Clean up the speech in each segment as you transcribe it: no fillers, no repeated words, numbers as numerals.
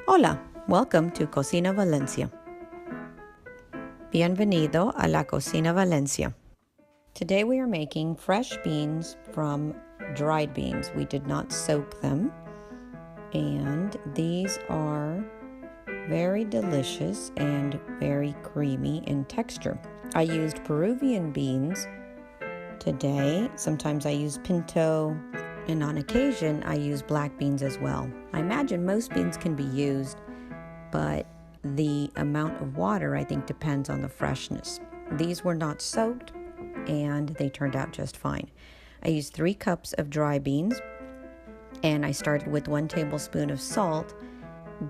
Hola, welcome to Cocina Valencia. Bienvenido a la Cocina Valencia. Today we are making fresh beans from dried beans. We did not soak them, and these are very delicious and very creamy in texture. I used Peruvian beans today. Sometimes I use pinto, and on occasion I use black beans as well. I imagine most beans can be used, but the amount of water I think depends on the freshness. These were not soaked and they turned out just fine. I used 3 cups of dry beans, and I started with 1 tablespoon of salt,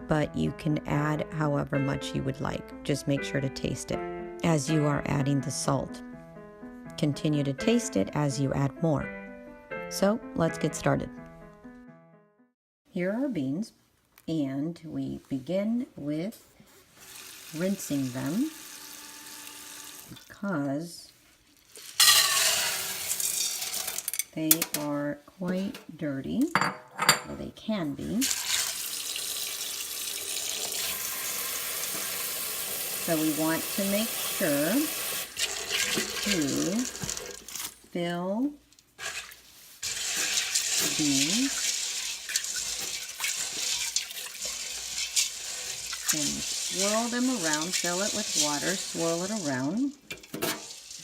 but you can add however much you would like. Just make sure to taste it as you are adding the salt. Continue to taste it as you add more. So let's get started. Here are our beans, and we begin with rinsing them because they are quite dirty, or they can be. So we want to make sure to fill the beans and swirl them around. Fill it with water, swirl it around,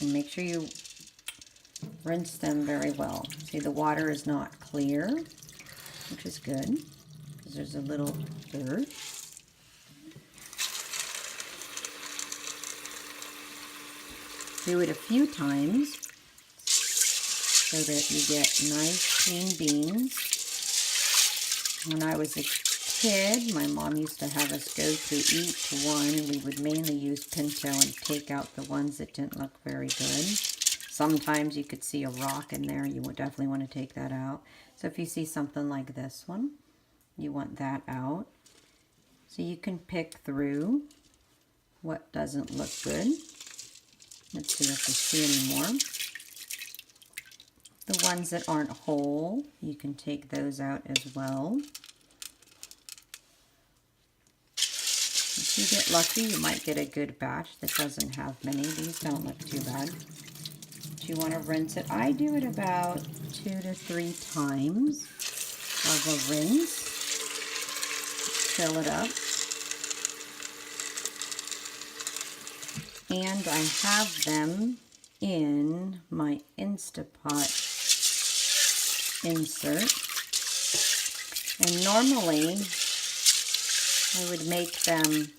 and make sure you rinse them very well. See, the water is not clear, which is good because there's a little dirt. Do it a few times so that you get nice clean beans. When I was a kid, my mom used to have us go through each one, and we would mainly use pinto and take out the ones that didn't look very good. Sometimes you could see a rock in there. You would definitely want to take that out. So if you see something like this one, you want that out. So you can pick through what doesn't look good. Let's see if we see any more. The ones that aren't whole, you can take those out as well. If you get lucky, you might get a good batch that doesn't have many. These don't look too bad. But you want to rinse it. I do it about 2 to 3 times of a rinse. Fill it up. And I have them in my Instapot insert. And normally I would make them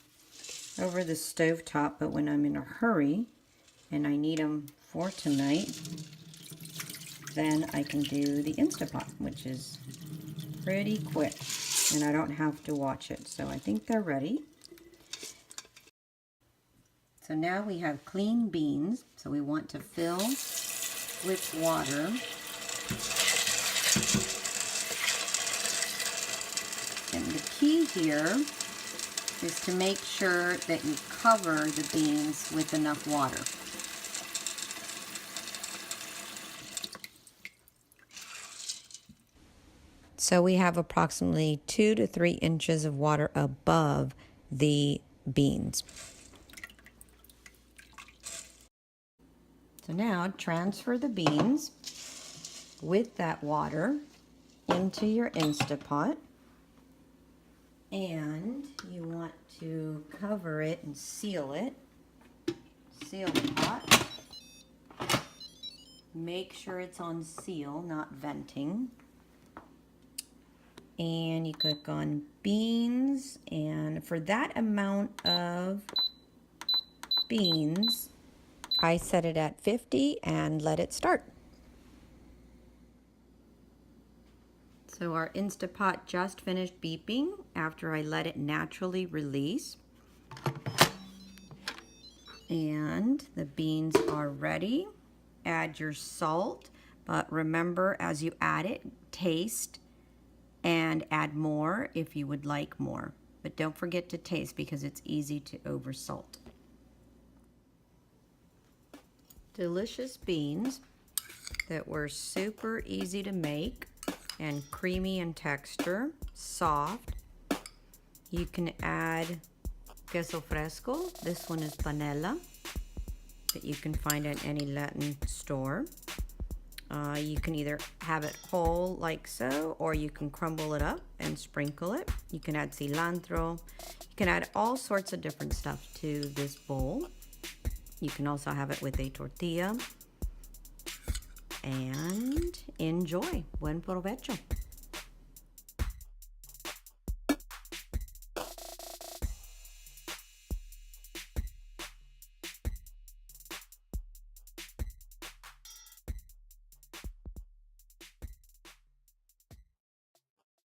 over the stovetop, but when I'm in a hurry and I need them for tonight, then I can do the Instapot, which is pretty quick and I don't have to watch it. So I think they're ready. So now we have clean beans, so we want to fill with water. And the key here is to make sure that you cover the beans with enough water. So we have approximately 2 to 3 inches of water above the beans. So now transfer the beans with that water into your Instapot, and you want to cover it and seal it. Seal the pot. Make sure it's on seal, not venting. And you click on beans, and for that amount of beans, I set it at 50 and let it start. So our Instapot just finished beeping after I let it naturally release. And the beans are ready. Add your salt, but remember, as you add it, taste and add more if you would like more. But don't forget to taste because it's easy to oversalt. Delicious beans that were super easy to make and creamy in texture, soft, You can add queso fresco. This one is panela that you can find at any Latin store. You can either have it whole like so, or you can crumble it up and sprinkle it. You can add cilantro. You can add all sorts of different stuff to this bowl. You can also have it with a tortilla. And enjoy. Buen provecho.